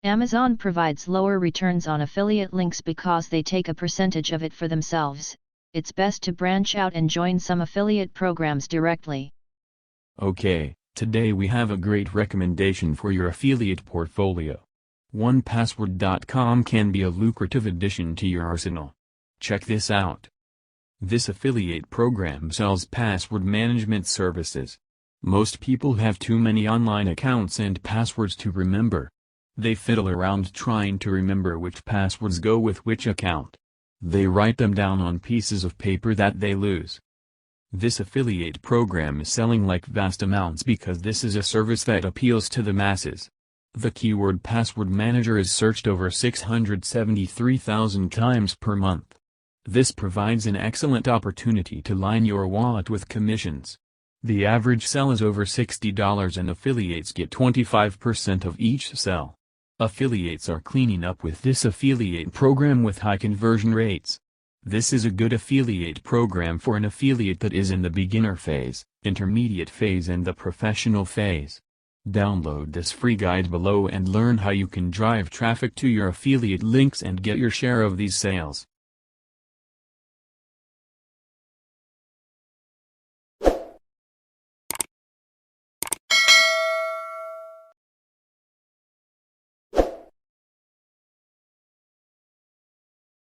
Amazon provides lower returns on affiliate links because they take a percentage of it for themselves. It's best to branch out and join some affiliate programs directly. Okay, today we have a great recommendation for your affiliate portfolio. 1Password.com can be a lucrative addition to your arsenal. Check this out. This affiliate program sells password management services. Most people have too many online accounts and passwords to remember. They fiddle around trying to remember which passwords go with which account. They write them down on pieces of paper that they lose. This affiliate program is selling like vast amounts because this is a service that appeals to the masses. The keyword password manager is searched over 673,000 times per month. This provides an excellent opportunity to line your wallet with commissions. The average sell is over $60 and affiliates get 25% of each sell. Affiliates are cleaning up with this affiliate program with high conversion rates. This is a good affiliate program for an affiliate that is in the beginner phase, intermediate phase and the professional phase. Download this free guide below and learn how you can drive traffic to your affiliate links and get your share of these sales.